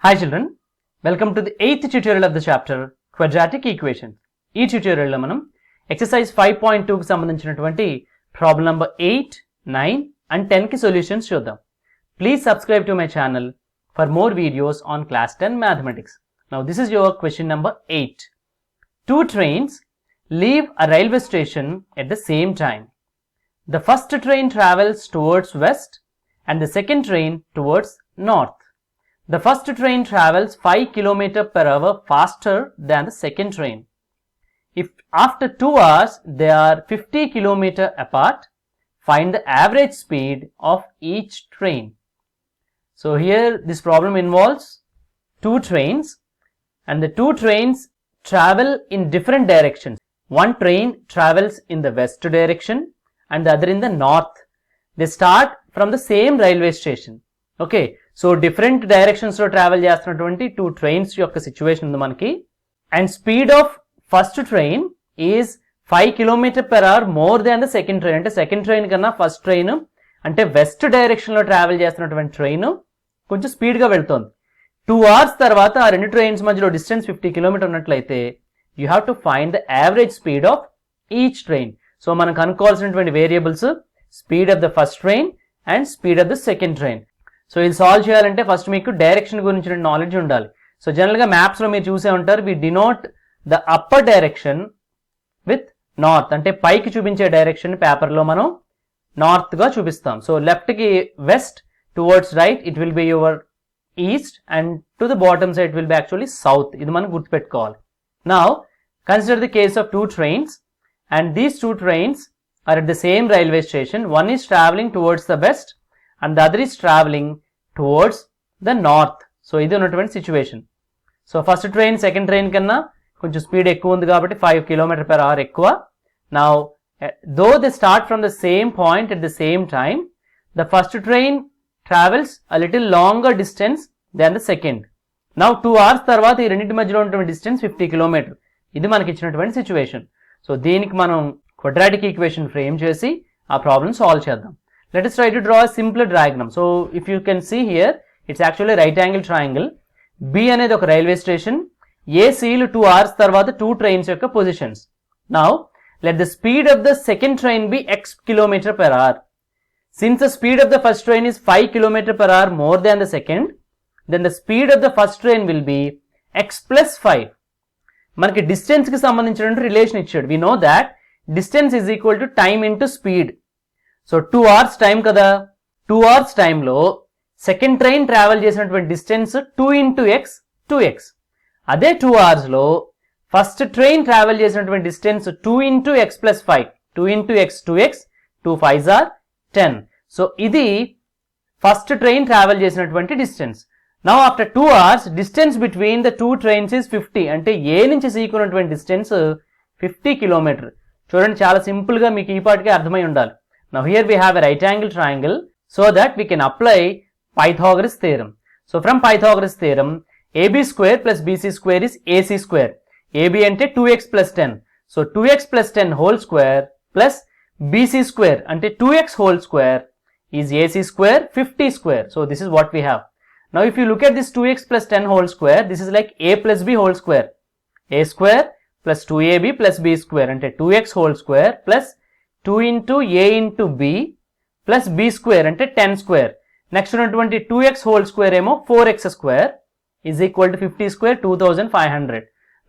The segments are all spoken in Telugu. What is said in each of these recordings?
Hi children, welcome to the 8th tutorial of the chapter Quadratic Equations. ఈ tutorial లో మనం exercise 5.2 కి సంబంధించినటువంటి problem number 8, 9 and 10 కి solutions చూద్దాం. Please subscribe to my channel for more videos on class 10 mathematics. Now this is your question number 8. Two trains leave a railway station at the same time. The first train travels towards west and the second train towards north. The first train travels 5 km per hour faster than the second train. If after 2 hours they are 50 km apart, find the average speed of each train. So here this problem involves two trains and the two trains travel in different directions. One train travels in the west direction and the other in the north. They start from the same railway station. Okay. So different directions లో ట్రావెల్ చేస్తున్నటువంటి టూ ట్రైన్స్ యొక్క సిచ్యువేషన్ ఉంది మనకి. And speed of first train is 5 km per hour more than the second train. అంటే సెకండ్ ట్రైన్ కన్నా ఫస్ట్ ట్రైన్ అంటే వెస్ట్ డైరెక్షన్ లో ట్రావెల్ చేస్తున్నటువంటి ట్రైన్ కొంచెం స్పీడ్ గా వెళ్తోంది. 2 hours తర్వాత ఆ రెండు ట్రైన్స్ మధ్యలో డిస్టెన్స్ 50 km ఉన్నట్లయితే you have to find the average speed of each train. So మనం కనుక్కోవాల్సినటువంటి variables speed of the first train and speed of the second train. So ఇది సాల్వ్ చేయాలంటే ఫస్ట్ మీకు డైరెక్షన్ గురించిన నాలెడ్జ్ ఉండాలి. సో జనరల్ గా మ్యాప్స్ లో మీరు చూసే ఉంటారు, we denote the upper direction with north. అంటే పైకి చూపించే డైరెక్షన్ పేపర్ లో మనం నార్త్ గా చూపిస్తాం. సో లెఫ్ట్ కి west, towards right it will be your east and to the bottom side it will be actually south. ఇది మనం గుర్తుపెట్టుకోవాలి. Now consider the case of two trains and these two trains are at the same railway station. One is travelling towards the west and the other is traveling towards the north. So ఇది ఉన్నటువంటి situation. So first train second train కన్నా కొంచెం స్పీడ్ ఎక్కువ ఉంది కాబట్టి 5 km per hour ఎక్కువ. Now though they start from the same point at the same time, the first train travels a little longer distance than the second. Now 2 hours తర్వాత ఈ రెండింటి మధ్యలో ఉన్నటువంటి డిస్టెన్స్ 50 km. ఇది మనకి ఇచ్చినటువంటి సిచ్యువేషన్. సో దీనికి మనం క్వాడ్రాటిక్ ఈక్వేషన్ ఫ్రేమ్ చేసి ఆ ప్రాబ్లం సాల్వ్ చేద్దాం. Let us try to draw a simpler diagram. So if you can see here, it's actually a right angle triangle. B అనేది ఒక రైల్వే స్టేషన్. ACలు 2 hours తర్వాత టూ ట్రైన్స్ యొక్క positions. Now let the speed of the second train be x km per hour. Since the speed of the first train is 5 km per hour more than the second, then the speed of the first train will be x plus 5. మనకి డిస్టెన్స్ కి సంబంధించిన రిలేషన్ ఇచ్చాడు. We know that distance is equal to time into speed. So 2 hours time కదా, 2 hours టైంలో సెకండ్ ట్రైన్ ట్రావెల్ చేసినటువంటి డిస్టెన్స్ 2 into x 2x. అదే 2 hours లో ఫస్ట్ ట్రైన్ ట్రావెల్ చేసినటువంటి distance 2 into x plus 5. 2 into x 2x, 2 5s are 10. So ఇది ఫస్ట్ ట్రైన్ ట్రావెల్ చేసినటువంటి distance. Now after 2 hours distance between the two trains is 50. అంటే ఏ నుంచి సీకు ఉన్నటువంటి డిస్టెన్స్ 50 km. చూడండి, చాలా సింపుల్ గా మీకు ఈ పాటికే అర్థమై ఉండాలి. Now here we have a right angle triangle so that we can apply Pythagoras theorem. So from Pythagoras theorem, AB square plus BC square is AC square. AB ante 2x plus 10. So 2x plus 10 whole square plus BC square ante 2x whole square is AC square 50 square. So this is what we have. Now if you look at this 2x plus 10 whole square, this is like A plus B whole square. A square plus 2AB plus B square ante 2x whole square plus 2 into a into b plus b square అంటే 10 square. నెక్స్ట్ ఉన్నటువంటి 2x whole square ఏమో 4x square is equal to 50 square 2500.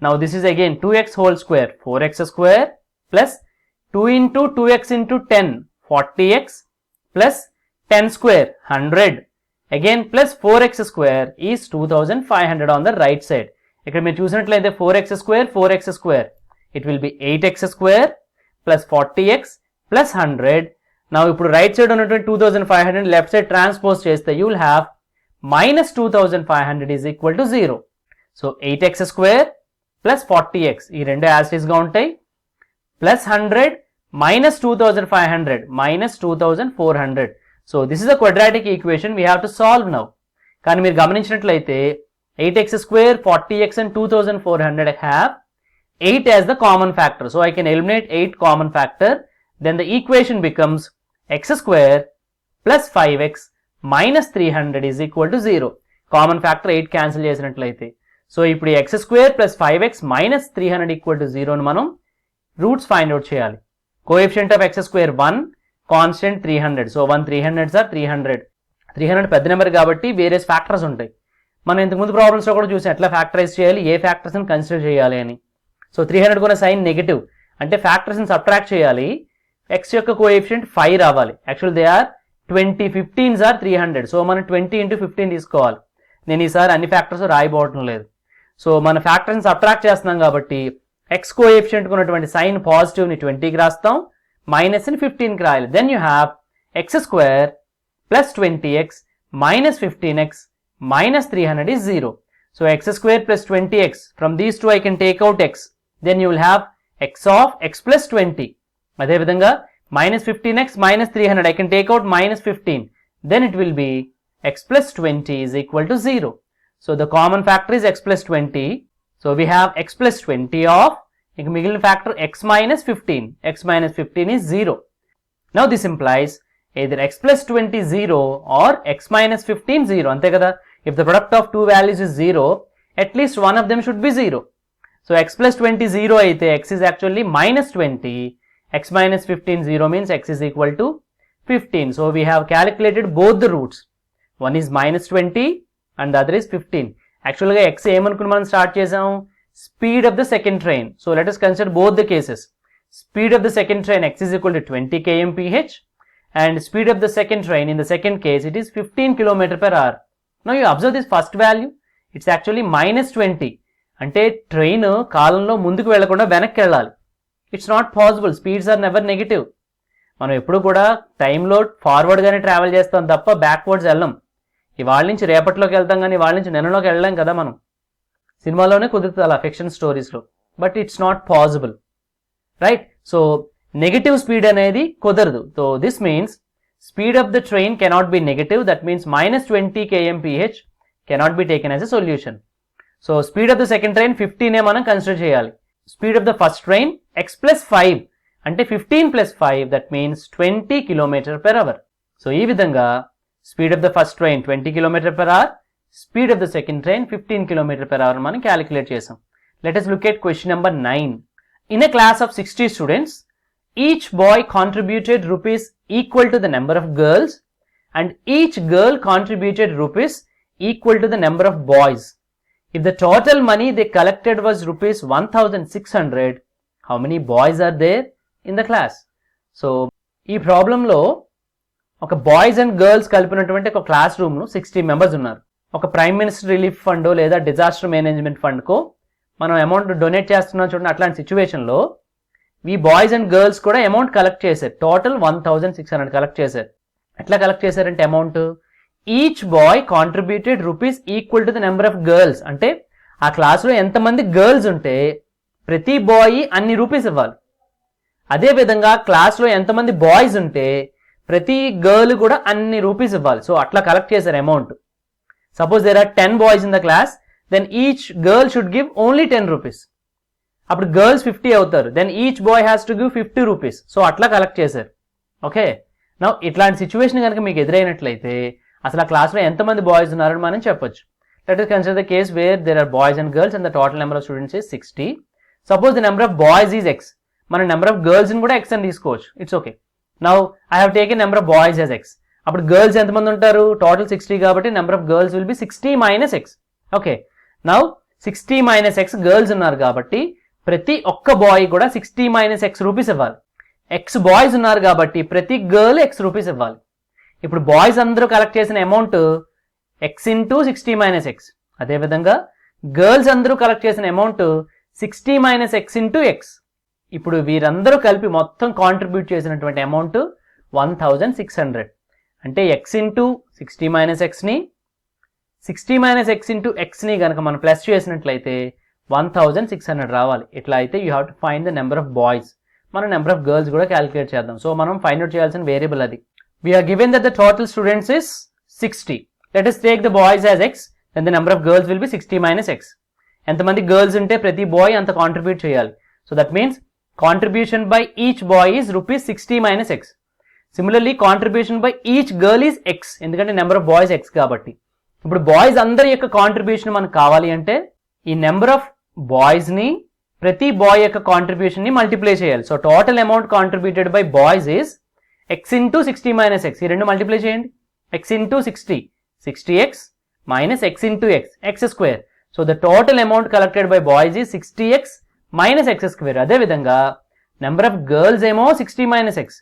Now this is again 2x whole square 4x square plus 2 into 2x into 10 40x plus 10 square 100 again plus 4x square is 2500 on the right side. ఇక్కడ మీరు చూసినట్లయితే 4x square it will be 8x square plus 40x plus 100. Now ఇప్పుడు రైట్ సైడ్ ఉన్నటువంటి 2500 లెఫ్ట్ సైడ్ ట్రాన్స్పోజ్ చేస్తే you will have minus 2500 is equal to 0. So 8x square plus 40x ఈ రెండు యాజ్ ఇట్ ఈస్ గా ఉంటాయి plus 100 minus 2500 minus 2400. So this is a quadratic equation we have to solve now. కానీ మీరు గమనించినట్లయితే 8x square 40x and 2400 have 8 as the common factor. So I can eliminate 8 common factor. Then the equation becomes x square plus 5x minus 300 is equal to 0. Common factor 8 cancel చేసినట్లయితే. సో ఇప్పుడు X square plus 5x minus 300 equal to 0 మనం రూట్స్ ఫైండ్ అవుట్ చేయాలి. Coefficient of X square 1, constant 300. So 1 300 sir 300. 300 పెద్ద నెంబర్ కాబట్టి వేరియస్ ఫ్యాక్టర్స్ ఉంటాయి. మనం ఇంతకుముందు ప్రాబ్లమ్స్లో కూడా చూసాం ఎట్లా ఫ్యాక్టరైజ్ చేయాలి, ఏ ఫ్యాక్టర్స్ని కన్సిడర్ చేయాలి అని. సో 300 కూడా సైన్ నెగిటివ్ అంటే ఫ్యాక్టర్స్ని సబ్ట్రాక్ట్ చేయాలి. ఎక్స్ యొక్క కోఎఫిషియంట్ 5 రావాలి. Actual they are 20, 15 or 300. So మనం 20 into 15 తీసుకోవాలి. నేను ఈసారి అన్ని ఫ్యాక్టర్స్ రాయబోవటం లేదు. సో మన ఫ్యాక్టర్స్ని సబ్ట్రాక్ట్ చేస్తున్నాం కాబట్టి ఎక్స్ కోఎఫిషియంట్ ఉన్నటువంటి సైన్ పాజిటివ్ని 20కి రాస్తాం, మైనస్ని 15కి రాయాలి. Then you have x square plus 20x minus 15x minus 300 is 0. So x square plus 20x. From these two I can take out x. Then you will have x of x plus 20. అదే విధంగా minus 15x minus 300. I can take out minus 15. Then it will be x plus 20 is equal to 0. So the common factor is x plus 20. So we have x plus 20 of ఇంక మిగిలిన factor x minus 15. x minus 15 is 0. Now this implies either x plus 20 0 or x minus 15 0. అంతే కదా. If the product of two values is 0, at least one of them should be 0. So x plus 20 0 అయితే x is actually minus 20. X minus 15 0 means x is equal to 15. So we have calculated both the roots. One is minus 20 and the other is 15. Actually x ఏమనుకుని మనం స్టార్ట్ చేసాం, speed of the second train. So let us consider both the cases. Speed of the second train x is equal to 20 kmph and speed of the second train in the second case it is 15 km per hour. Now you observe this first value, it's actually minus 20. అంటే ట్రైన్ కాలంలో ముందుకు వెళ్లకుండా వెనక్కి వెళ్ళాలి. It's not possible. Speeds are never negative. మనం ఎప్పుడు కూడా టైంలో ఫార్వర్డ్గానే ట్రావెల్ చేస్తాం తప్ప బ్యాక్వర్డ్స్ వెళ్ళం. ఇవాళ నుంచి రేపట్లోకి వెళ్తాం కానీ ఇవాళ నుంచి నెలలోకి వెళ్ళాం కదా మనం. సినిమాలోనే కుదురుతుంది అలా ఫిక్షన్ స్టోరీస్లో. But it's not possible, right? So negative speed అనేది కుదరదు. So this means speed of the train cannot be negative. That means minus 20 kmph cannot be taken as a solution. So speed of the second train 15 మనం కన్సిడర్ చేయాలి. Speed of the first train x plus 5 అంటే 15 plus 5 that means 20 km per hour. So ఈ విధంగా speed of the first train 20 km per hour, speed of the second train 15 km per hour మనం క్యాలిక్యులేట్ చేసాం. Let us look at question number 9. In a class of 60 students, each boy contributed rupees equal to the number of girls and each girl contributed rupees equal to the number of boys. If the total money they collected was rupees 1600, how many boys are there in the class? So ఈ ప్రాబ్లంలో ఒక బాయ్స్ అండ్ గర్ల్స్ కలిపినటువంటి ఒక క్లాస్ రూమ్లో 60 మెంబర్స్ ఉన్నారు. ఒక ప్రైమ్ మినిస్టర్ రిలీఫ్ ఫండ్ లేదా డిజాస్టర్ మేనేజ్మెంట్ ఫండ్కో మనం అమౌంట్ డొనేట్ చేస్తున్నాం చూడండి. అట్లాంటి సిచ్యువేషన్లో ఈ బాయ్స్ అండ్ గర్ల్స్ కూడా అమౌంట్ కలెక్ట్ చేశారు. టోటల్ 1600 కలెక్ట్ చేశారు. ఎట్లా కలెక్ట్ చేశారంటే amount each boy contributed rupees equal to the number of girls. అంటే ఆ క్లాస్లో ఎంతమంది గర్ల్స్ ఉంటే ప్రతి బాయ్ అన్ని రూపీస్ ఇవ్వాలి. అదేవిధంగా క్లాస్లో ఎంతమంది బాయ్స్ ఉంటే ప్రతి గర్ల్ కూడా అన్ని రూపీస్ ఇవ్వాలి. సో అట్లా కలెక్ట్ చేశారు amount. Suppose there are 10 boys in the class, then each girl should give only 10 rupees. అప్పుడు గర్ల్స్ 50 అవుతారు. Then each boy has to give 50 rupees. So అట్లా కలెక్ట్ చేశారు. ఓకే, నౌ ఇట్లాంటి సిచ్యువేషన్ కనుక మీకు ఎదురైనట్లయితే అసలు ఆ క్లాస్లో ఎంతమంది బాయ్స్ ఉన్నారని మనం చెప్పొచ్చు. Let us consider the case where there are boys and girls and the total number of students is 60. Suppose the number of boys is x. మన నెంబర్ ఆఫ్ గర్ల్స్ ని కూడా x అని తీసుకోవచ్చు. It's okay. Now I have taken number of boys as x. అప్పుడు గర్ల్స్ ఎంతమంది ఉంటారు? టోటల్ 60 కాబట్టి number of girls will be 60 minus x. Okay, now 60 minus x girls ఉన్నారు కాబట్టి ప్రతి ఒక్క బాయ్ కూడా 60 minus x రూపీస్ ఇవ్వాలి. x బాయ్స్ ఉన్నారు కాబట్టి ప్రతి గర్ల్ x రూపీస్ ఇవ్వాలి. ఇప్పుడు బాయ్స్ అందరూ కలెక్ట్ చేసిన amount x into 60 minus x. అదేవిధంగా గర్ల్స్ అందరూ కలెక్ట్ చేసిన amount 60 minus x into x. ఇప్పుడు వీరందరూ కలిపి మొత్తం కాంట్రిబ్యూట్ చేసినటువంటి అమౌంట్ 1600. అంటే x ఇంటూ 60 minus xని 60 minus x ఇంటూ xని కనుక మనం ప్లస్ చేసినట్లయితే 1600 రావాలి. ఇట్లా అయితే you have to find the number of boys. మనం నెంబర్ ఆఫ్ గర్ల్స్ కూడా క్యాలిక్యులేట్ చేద్దాం. సో మనం ఫైండ్ అవుట్ చేయాల్సిన వేరియబుల్ అది. We're given that the total students is 60. Let us take the boys as x, then the number of girls will be 60 minus x. ఎంతమంది గర్ల్స్ ఉంటే ప్రతి బాయ్ అంత కాంట్రిబ్యూట్ చేయాలి. So that means contribution by each boy is rupees 60 minus x. Similarly, contribution by each girl is x. ఎందుకంటే నెంబర్ ఆఫ్ బాయ్స్ x కాబట్టి. ఇప్పుడు బాయ్స్ అందరి యొక్క కాంట్రిబ్యూషన్ మనకు కావాలి అంటే ఈ నెంబర్ ఆఫ్ బాయ్స్ని ప్రతి బాయ్ యొక్క కాంట్రిబ్యూషన్ని మల్టిప్లై చేయాలి. So total amount contributed by boys is x into 60 minus X. ఈ రెండు మల్టిప్లై చేయండి. x into 60, 60x minus x into x square. So the total amount collected by boys is 60x minus x square. అదేవిధంగా నెంబర్ ఆఫ్ గర్ల్స్ ఏమో 60 మైనస్ ఎక్స్.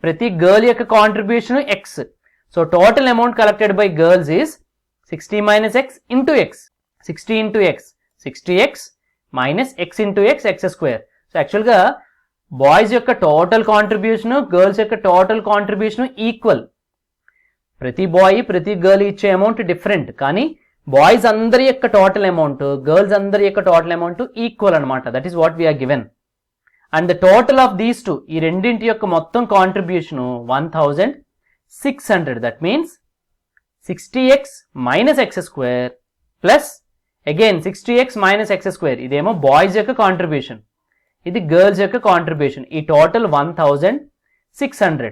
ప్రతి గర్ల్ యొక్క contribution x. So total amount collected by girls is 60 minus x into x. 60 into x, 60x minus x into x square. So యాక్చువల్గా బాయ్స్ యొక్క టోటల్ కాంట్రిబ్యూషన్ గర్ల్స్ యొక్క టోటల్ కాంట్రిబ్యూషన్ ఈక్వల్. ప్రతి బాయ్ ప్రతి గర్ల్ ఇచ్చే అమౌంట్ డిఫరెంట్, కానీ బాయ్స్ అందరి యొక్క టోటల్ అమౌంట్ గర్ల్స్ అందరి యొక్క టోటల్ అమౌంట్ ఈక్వల్ అనమాట. That is what we're given. And the total of these two, ఈ రెండింటి యొక్క మొత్తం కాంట్రిబ్యూషన్ 1600. దట్ మీన్స్ 60x minus x square plus again 60x minus x square. ఇదేమో బాయ్స్ యొక్క కాంట్రిబ్యూషన్, ఇది గర్ల్స్ యొక్క కాంట్రిబ్యూషన్. ఈ total 1600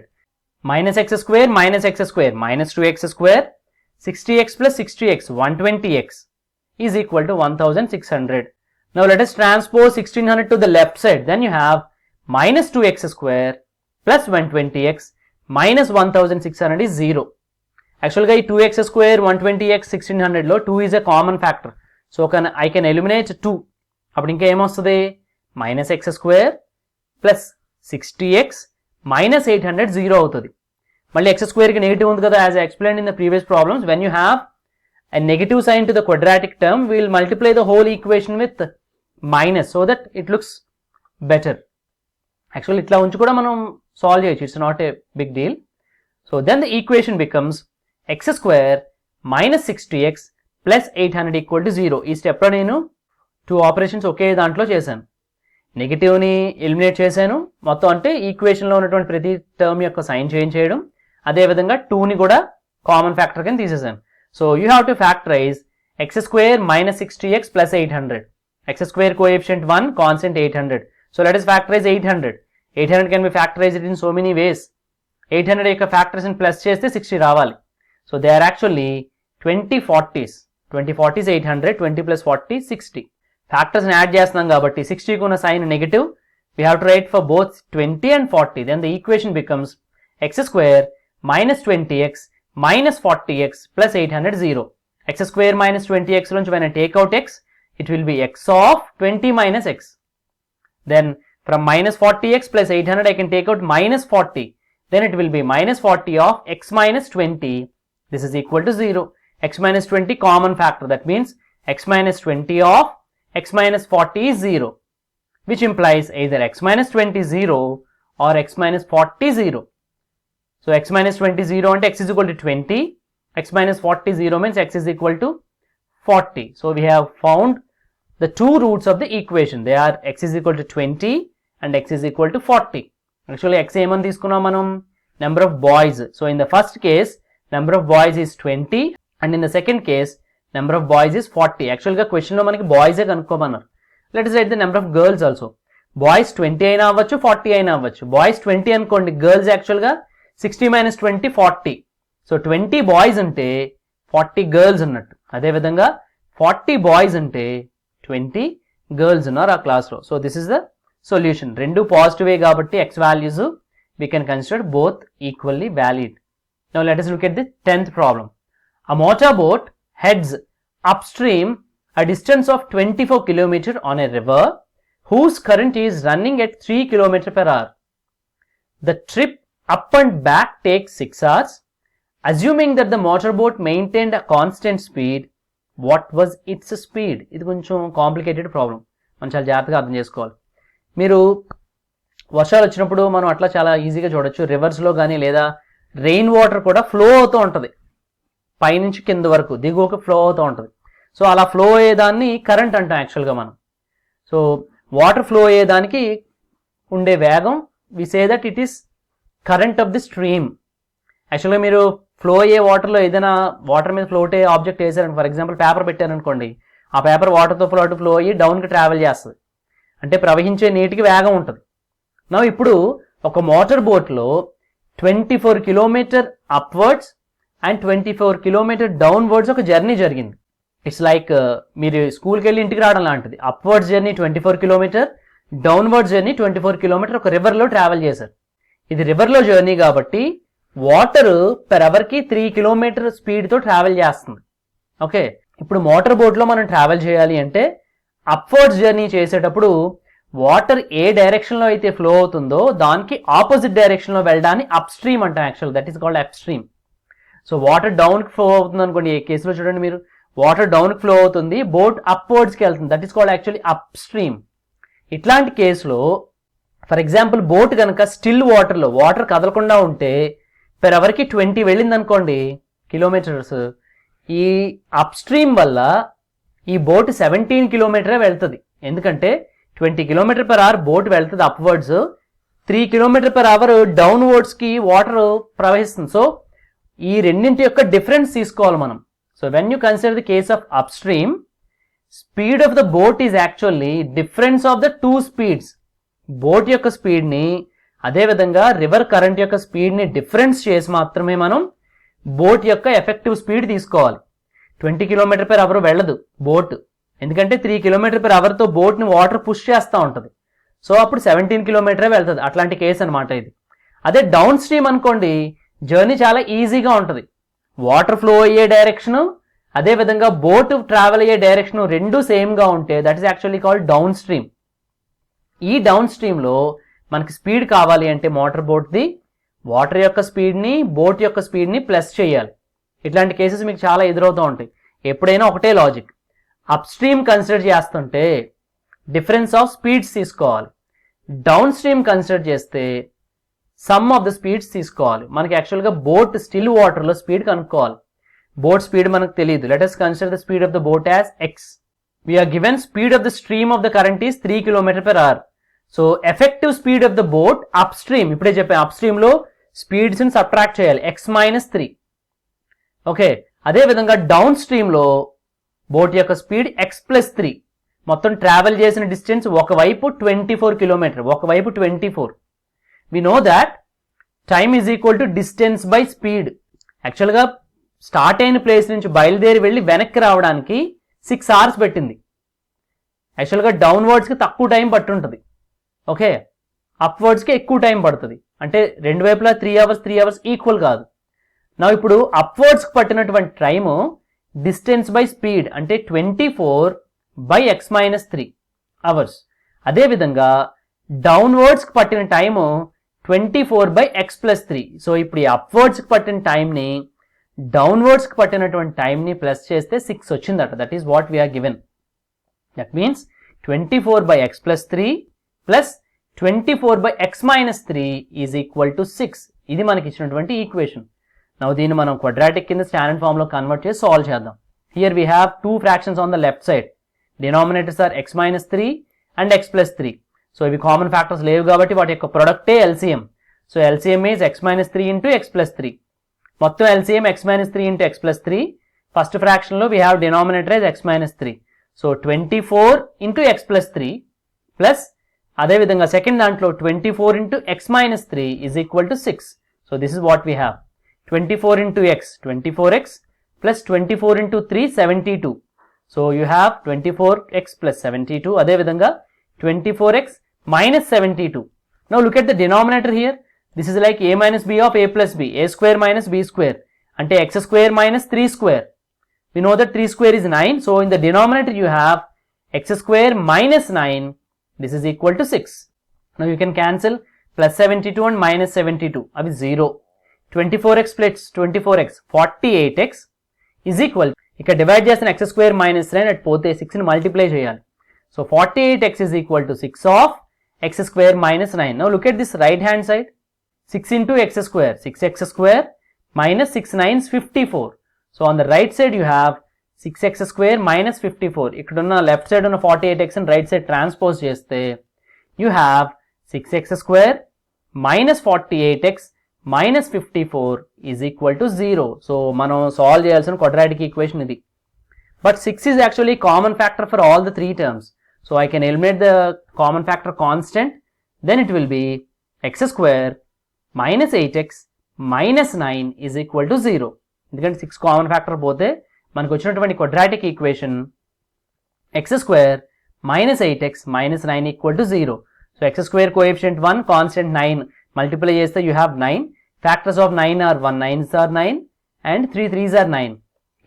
minus x square minus x square minus 2x square, 60x plus 60x 120x is equal to 1600. Now let us transpose 1600 to the left side. Then you have minus 2x square plus 120x minus 1600 is 0. Actually ఈ 2x square 120x 1600 లో 2 is a common factor. So I can eliminate 2. అప్పుడు ఇంకా ఏమొస్తుంది minus x square plus 60x minus 800 0 అవుతుంది. మళ్ళీ x స్క్వేర్కి నెగిటివ్ ఉంది కదా, as I explain in the previous problems. When you have a negative sign to the quadratic term, we will multiply the whole equation with minus so that it looks better. Actually itla unchi kuda manam solve cheyochu, it's not a big deal. So then the equation becomes x square minus 60x plus 800 equal to 0. ఈ స్టెప్ లో నేను 2 ఆపరేషన్స్ ఒకే దాంట్లో చేశాను. నెగిటివ్ ని ఎలిమినేట్ చేశాను మొత్తం, అంటే ఈక్వేషన్ లో ఉన్నటువంటి ప్రతి టర్మ్ యొక్క సైన్ చేంజ్ చేయడం, అదే విధంగా 2 ని కూడా కామన్ ఫ్యాక్టర్ కింద తీసేసాను. So you have to factorize x square minus 60x plus 800. X square coefficient 1, constant 800. So let us factorize 800. 800 can be factorized in so many ways. 800 యొక్క factors in plus చేస్తే 60 రావాలి. So they are actually 20 40s. 20 40s 800, 20 plus 40 60. Factors ని యాడ్ చేస్తున్నాం కాబట్టి 60 కు ఉన్న sign negative. We have to write for both 20 and 40. Then the equation becomes x square minus 20x minus 40x plus 800 0. X square minus 20x lunch, when I take out x, it will be x of 20 minus x. Then from minus 40x plus 800 I can take out minus 40. Then it will be minus 40 of x minus 20. This is equal to 0. X minus 20 common factor. That means x minus 20 of x minus 40 is 0. Which implies either x minus 20 0 or x minus 40 0. So x minus 20 0 and x is equal to 20, x minus 40 0 means x is equal to 40. So we have found the two roots of the equation. They are x is equal to 20 and x is equal to 40. Actually x ఏమని తీసుకున్నాం మనం, number of boys. So in the first case number of boys is 20 and in the second case number of boys is 40. Actually గా క్వశ్చన్ లో మనకి boys A కనుక్కోమన్నారు. Let us write the number of girls also. Boys 20 అయినా అవ్వచ్చు 40 అయినా అవ్వచ్చు. Boys 20 అనుకోండి, girls యాక్చువల్ గా 60 minus 20 40. సో 20 బాయ్స్ అంటే 40 గర్ల్స్ అన్నట్టు. అదేవిధంగా 40 బాయ్స్ అంటే 20 గర్ల్స్ ఉన్నారు ఆ క్లాస్లో. So this is the solution. రెండు పాజిటివే కాబట్టి x values we can consider both equally valid. Now let us look at the 10th problem. A motorboat heads upstream a distance of 24 km on a river whose current is running at 3 km per hour. The trip up and back takes 6 hours. Assuming that the motorboat maintained a constant speed, what was its speed? ఇది కొంచెం కాంప్లికేటెడ్ ప్రాబ్లం, మనం చాలా జాగ్రత్తగా అర్థం చేసుకోవాలి. మీరు వర్షాలు వచ్చినప్పుడు మనం అట్లా చాలా ఈజీగా చూడొచ్చు, రివర్స్లో కానీ లేదా రెయిన్ వాటర్ కూడా ఫ్లో అవుతూ ఉంటుంది, పైనుంచి కింద వరకు దిగువకు ఫ్లో అవుతూ ఉంటుంది. సో అలా ఫ్లో అయ్యేదాన్ని కరెంట్ అంటాం యాక్చువల్గా మనం. సో వాటర్ ఫ్లో అయ్యేదానికి ఉండే వేగం we say that it is current of the stream. యాక్చువల్గా మీరు ఫ్లో అయ్యే వాటర్లో ఏదైనా వాటర్ మీద ఫ్లోట్ అయ్యే ఆబ్జెక్ట్ వేసారని, ఫర్ ఎగ్జాంపుల్ పేపర్ పెట్టారనుకోండి, ఆ పేపర్ వాటర్తో ఫ్లో అయ్యి డౌన్కి ట్రావెల్ చేస్తుంది, అంటే ప్రవహించే నీటికి వేగం ఉంటుంది. నా ఇప్పుడు ఒక మోటార్ బోట్లో 24 kilometre upwards and 24 kilometre downwards ఒక జర్నీ జరిగింది. ఇట్స్ లైక్ మీరు స్కూల్కి వెళ్ళి ఇంటికి రావడం లాంటిది. Upwards journey 24 kilometre, downwards journey 24 kilometre ఒక రివర్లో ట్రావెల్ చేశారు. ఇది రివర్లో జర్నీ కాబట్టి వాటర్ పెర్ అవర్కి 3 కిలోమీటర్ స్పీడ్తో ట్రావెల్ చేస్తుంది. ఓకే, ఇప్పుడు మోటార్ బోట్లో మనం ట్రావెల్ చేయాలి అంటే అప్వర్డ్స్ జర్నీ చేసేటప్పుడు వాటర్ ఏ డైరెక్షన్లో అయితే ఫ్లో అవుతుందో దానికి ఆపోజిట్ డైరెక్షన్లో వెళ్ళడాన్ని అప్ స్ట్రీమ్ అంటాం. Actual that is called up stream. So water డౌన్కి ఫ్లో అవుతుంది అనుకోండి, ఏ కేసులో చూడండి మీరు, వాటర్ డౌన్కి ఫ్లో అవుతుంది, బోట్ అప్వర్డ్స్కి వెళ్తుంది, that is called actually up stream. ఇట్లాంటి కేసులో ఫర్ ఎగ్జాంపుల్ బోట్ కనుక స్టిల్ వాటర్లో వాటర్ కదలకుండా ఉంటే పెర్ అవర్కి 20 వెళ్ళింది అనుకోండి కిలోమీటర్స్, ఈ అప్ స్ట్రీమ్ వల్ల ఈ బోట్ 17 కిలోమీటరే వెళ్తుంది. ఎందుకంటే 20 కిలోమీటర్ పర్ అవర్ బోట్ వెళ్తుంది అప్వర్డ్స్, 3 కిలోమీటర్ పర్ అవర్ డౌన్వర్డ్స్కి వాటర్ ప్రవహిస్తుంది. సో ఈ రెండింటి యొక్క డిఫరెన్స్ తీసుకోవాలి మనం. So when you consider the case of up stream, speed of the boat is actually difference of the two speeds. Boat యొక్క స్పీడ్ని అదేవిధంగా రివర్ కరెంట్ యొక్క స్పీడ్ని డిఫరెన్స్ చేసి మాత్రమే మనం బోట్ యొక్క ఎఫెక్టివ్ స్పీడ్ తీసుకోవాలి. 20 కిలోమీటర్ పర్ అవర్ వెళ్ళదు బోట్, ఎందుకంటే 3 కిలోమీటర్ పర్ అవర్తో బోట్ని వాటర్ పుష్ చేస్తూ ఉంటుంది. సో అప్పుడు 17 కిలోమీటరే వెళ్తుంది. అట్లాంటి కేసు అనమాట ఇది. అదే డౌన్ స్ట్రీమ్ అనుకోండి, జర్నీ చాలా ఈజీగా ఉంటుంది. వాటర్ ఫ్లో అయ్యే డైరెక్షను అదేవిధంగా బోట్ ట్రావెల్ అయ్యే డైరెక్షను రెండూ సేమ్గా ఉంటే that is actually called down stream. ఈ డౌన్ స్ట్రీమ్లో మనకి స్పీడ్ కావాలి అంటే మోటార్ బోట్ది వాటర్ యొక్క స్పీడ్ని బోట్ యొక్క స్పీడ్ని ప్లస్ చేయాలి. ఇట్లాంటి కేసెస్ మీకు చాలా ఎదురవుతూ ఉంటాయి. ఎప్పుడైనా ఒకటే లాజిక్, అప్ స్ట్రీమ్ కన్సిడర్ చేస్తుంటే డిఫరెన్స్ ఆఫ్ స్పీడ్స్ తీసుకోవాలి, డౌన్ స్ట్రీమ్ కన్సిడర్ చేస్తే సమ్ ఆఫ్ ద స్పీడ్స్ తీసుకోవాలి. మనకి యాక్చువల్గా బోట్ స్టిల్ వాటర్లో స్పీడ్ కనుక్కోవాలి. బోట్ స్పీడ్ మనకు తెలియదు. Let us consider the speed of the boat as x. We are given speed of the stream of the current is 3 km per hour. So effective speed of the boat upstream, ఇప్పుడే చెప్పాను upstream లో స్పీడ్స్ ని సబ్ట్రాక్ట్ చేయాలి, x - 3. ఓకే, అదే విధంగా డౌన్ స్ట్రీమ్ లో బోట్ యొక్క స్పీడ్ x + 3. మొత్తం ట్రావెల్ చేసిన డిస్టెన్స్ ఒకవైపు 24 కిలోమీటర్, ఒకవైపు 24. We know that time is equal to distance by speed. యాక్చువల్గా స్టార్ట్ అయిన ప్లేస్ నుంచి బయలుదేరి వెళ్ళి వెనక్కి రావడానికి 6 hours పెట్టింది. యాక్చువల్గా డౌన్వర్డ్స్కి తక్కువ టైం పట్టుంటుంది. ఓకే, అప్వర్డ్స్కి ఎక్కువ టైం పడుతుంది. అంటే రెండు వైపులా 3 hours ఈక్వల్ కాదు. నా ఇప్పుడు అప్వర్డ్స్కి పట్టినటువంటి టైము డిస్టెన్స్ బై స్పీడ్ అంటే 24 / x - 3 hours. అదేవిధంగా డౌన్వర్డ్స్కి పట్టిన టైము 24 / x + 3. సో ఇప్పుడు ఈ అప్వర్డ్స్కి పట్టిన టైంని డౌన్వర్డ్స్కి పట్టినటువంటి టైంని ప్లస్ చేస్తే 6 వచ్చిందట. That is what we're given. That means 24 / x + 3 plus 24 / x - 3 is equal to 6. ఇది మనకి ఇచ్చినటువంటి ఈక్వేషన్. నౌ దీన్ని మనం క్వాడ్రాటిక్ కింద స్టాండర్డ్ ఫామ్ లో కన్వర్ట్ చేసి సాల్వ్ చేద్దాం. Here we have 2 fractions on the left side. Denominators are x - 3 and x + 3. So ఇవి కామన్ ఫ్యాక్టర్స్ లేవు కాబట్టి వాటి యొక్క ప్రొడక్టే LCM. So LCM is x - 3 × x + 3. మొత్తం LCM x - 3 × x + 3. First fraction లో we have denominator as x - 3. So 24 × x + 3 plus అదేవిధంగా సెకండ్ దాంట్లో 24 × x - 3 is equal to 6. So this is what we have. 24 × x 24x plus 24 × 3 72. So you have 24x + 72. అదేవిధంగా 24x - 72. Now look at the denominator here. This is like a - b of a + b, a² - b², అంటే x² - 3². We know that 3² is 9. So in the denominator you have x² - 9. This is equal to 6. Now you can cancel plus 72 and minus 72. That is 0. 24x plus 24x 48x is equal. ఇక్కడ డివైడ్ చేసిన x² - 9 అటు పోతే 6 ని మల్టిప్లై చేయాలి. So 48x is equal to 6 of x² - 9. Now look at this right hand side. 6 into x², 6x² minus 6 9s 54. So on the right side you have 6x² minus 54. ikkadunna left side unna 48x and right side transpose cheste you have 6x² minus 48x minus 54 is equal to 0. So మనం solve చేయాల్సిన quadratic equation ఇది. But 6 is actually common factor for all the 3 terms. So I can eliminate the common factor constant. Then it will be x² minus 8x minus 9 is equal to 0. ఎందుకంటే 6 కామన్ ఫ్యాక్టర్ పోతే మనకు వచ్చినటువంటి quadratic equation x square minus 8x minus 9 equal to 0. So x square coefficient 1, constant 9, multiply చేస్తే you have 9. Factors of 9 are 1 9s are 9 and 3 3s are 9.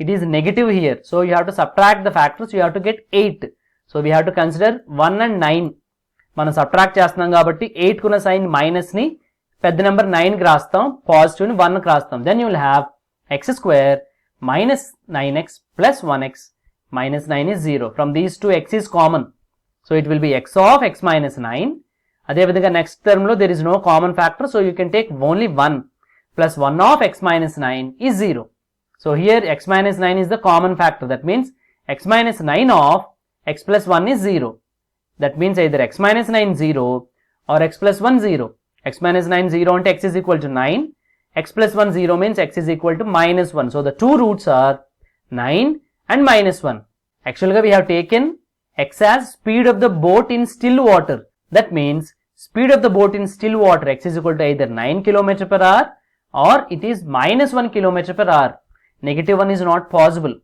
It is negative here. So you have to subtract the factors, you have to get 8. So we have to consider 1 and 9. మనం సబ్ట్రాక్ట్ చేస్తున్నాం కాబట్టి 8 కున్న సైన్ మైనస్ ని పెద్ద నెంబర్ 9 కి రాస్తాం, పాజిటివ్ ని 1 కి రాస్తాం. Then you will have x square minus 9x plus 1x minus 9 is 0. From these two x is common. So it will be x of x minus 9. అదే విధంగా నెక్స్ట్ టర్మ్ లో there is no common factor, so you can take only 1 plus 1 of x minus 9 is 0. So here x minus 9 is the common factor. That means x minus 9 of x plus 1 is 0. That means either x minus 9 0 or x plus 1 0. X minus 9 0 and x is equal to 9. X plus 1 0 means x is equal to minus 1. So the two roots are 9 and minus 1. Actually we have taken x as speed of the boat in still water. That means speed of the boat in still water x is equal to either 9 km per hour or it is minus 1 km per hour. Negative 1 is not possible.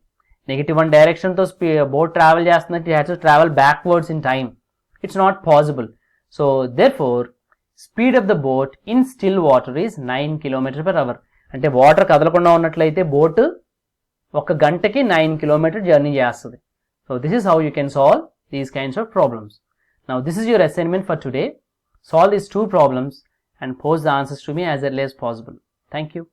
Negative 1 direction to boat travel చేస్తున్నట్టు it has to travel backwards in time. It's not possible. So therefore speed of the boat in still water is 9 km per hour. అంటే వాటర్ కదలకుండా ఉన్నట్లయితే బోట్ ఒక గంటకి 9 km జర్నీ చేస్తుంది. So this is how you can solve these kinds of problems. Now this is your assignment for today. Solve these two problems and post the answers to me as early as possible. Thank you.